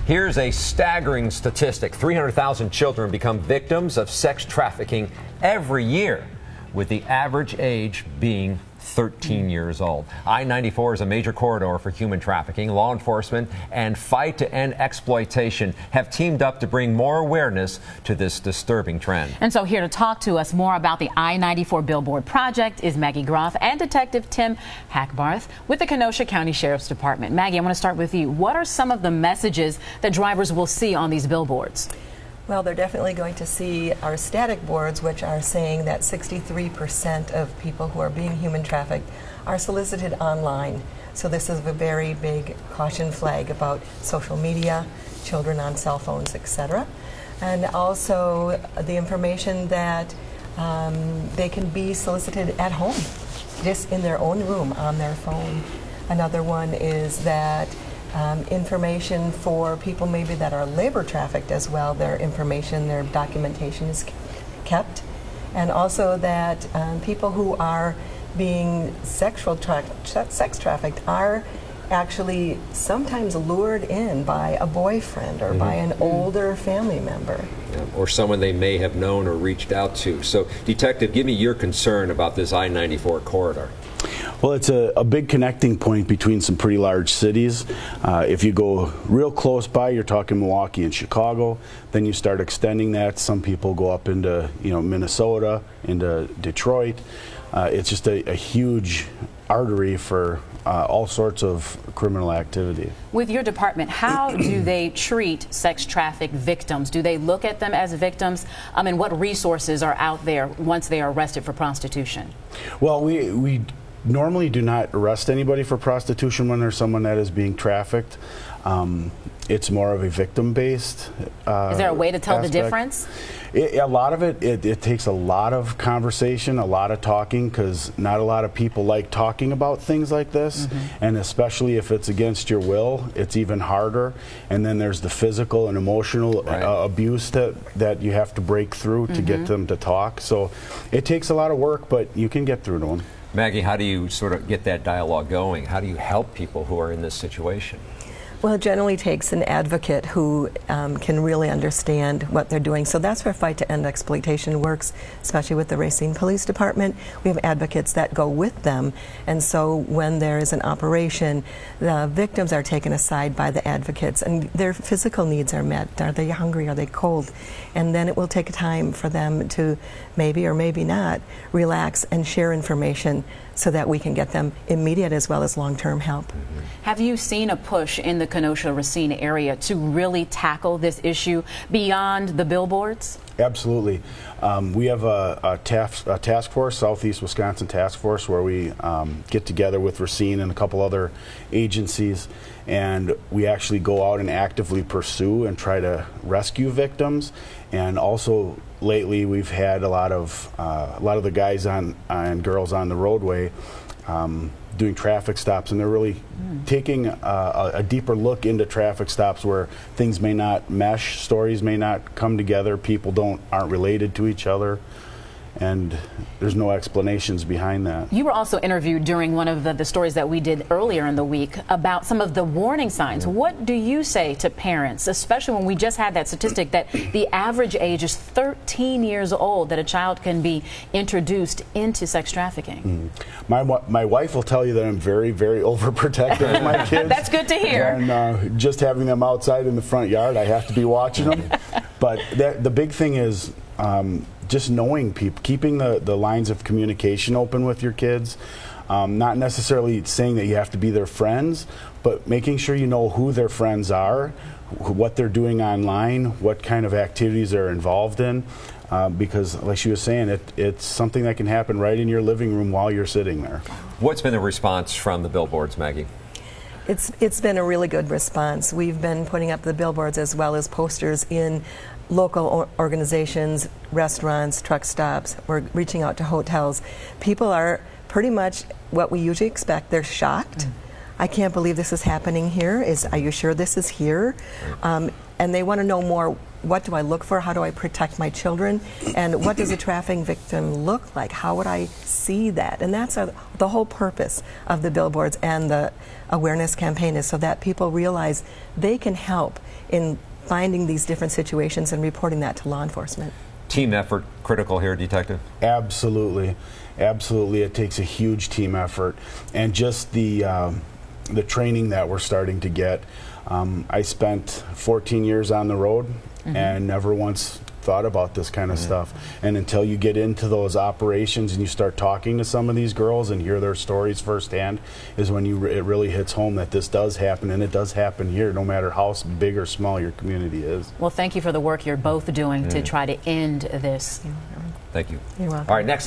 Here's a staggering statistic. 300,000 children become victims of sex trafficking every year, with the average age being 13 years old. I-94 is a major corridor for human trafficking. Law enforcement and Fight to End Exploitation have teamed up to bring more awareness to this disturbing trend. And so here to talk to us more about the I-94 Billboard project is Maggie Groff and Detective Tim Hackbarth with the Kenosha County Sheriff's Department. Maggie, I want to start with you. What are some of the messages that drivers will see on these billboards? Well, they're definitely going to see our static boards, which are saying that 63% of people who are being human trafficked are solicited online. So this is a very big caution flag about social media, children on cell phones, etc. And also the information that they can be solicited at home, just in their own room, on their phone. Another one is that information for people maybe that are labor trafficked as well, their information, their documentation is kept. And also that people who are being sex trafficked are actually sometimes lured in by a boyfriend or by an older family member. Yeah, or someone they may have known or reached out to. So, Detective, give me your concern about this I-94 corridor. Well, it's a big connecting point between some pretty large cities. If you go real close by, you're talking Milwaukee and Chicago. Then you start extending that. Some people go up into Minnesota, into Detroit. It's just a huge artery for all sorts of criminal activity. With your department, how do they treat sex trafficked victims? Do they look at them as victims? And what resources are out there once they are arrested for prostitution? Well, we normally do not arrest anybody for prostitution when there's someone that is being trafficked. It's more of a victim-based Is there a way to tell aspect. the difference? A lot of it takes a lot of conversation, a lot of talking, because not a lot of people like talking about things like this, and especially if it's against your will, it's even harder. And then there's the physical and emotional abuse that you have to break through to get them to talk. So it takes a lot of work, but you can get through to them. Maggie, how do you sort of get that dialogue going? How do you help people who are in this situation? Well, it generally takes an advocate who can really understand what they're doing. So that's where Fight to End Exploitation works, especially with the Racine Police Department. We have advocates that go with them. And so when there is an operation, the victims are taken aside by the advocates and their physical needs are met. Are they hungry? Are they cold? And then it will take time for them to maybe or maybe not relax and share information so that we can get them immediate as well as long-term help. Have you seen a push in the Kenosha-Racine area to really tackle this issue beyond the billboards? Absolutely. We have a task force, Southeast Wisconsin Task Force, where we get together with Racine and a couple other agencies, and we actually go out and actively pursue and try to rescue victims. And also lately we've had a lot of the guys and girls on the roadway doing traffic stops, and they're really taking a deeper look into traffic stops where things may not mesh, stories may not come together, people aren't related to each other, and there's no explanations behind that. You were also interviewed during one of the stories that we did earlier in the week about some of the warning signs. What do you say to parents, especially when we just had that statistic that the average age is 13 years old that a child can be introduced into sex trafficking? My wife will tell you that I'm very, very overprotective of my kids. That's good to hear. And just having them outside in the front yard, I have to be watching them. But the big thing is just knowing people, keeping the lines of communication open with your kids, not necessarily saying that you have to be their friends, but making sure you know who their friends are, what they're doing online, what kind of activities they're involved in, because like she was saying, it's something that can happen right in your living room while you're sitting there. What's been the response from the billboards, Maggie? It's been a really good response. We've been putting up the billboards as well as posters in local organizations, restaurants, truck stops. We're reaching out to hotels. People are pretty much what we usually expect. They're shocked. I can't believe this is happening here. Are you sure this is here? and they want to know more. What do I look for? How do I protect my children? And what does a trafficking victim look like? How would I see that? And that's the whole purpose of the billboards and the awareness campaign, is so that people realize they can help in finding these different situations and reporting that to law enforcement. Team effort critical here, Detective? Absolutely. Absolutely. It takes a huge team effort. And just the training that we're starting to get. I spent 14 years on the road and never once thought about this kind of stuff. And until you get into those operations and you start talking to some of these girls and hear their stories firsthand, is when it really hits home that this does happen, and it does happen here, no matter how big or small your community is. Well, thank you for the work you're both doing to try to end this. Thank you. You're welcome. All right, next.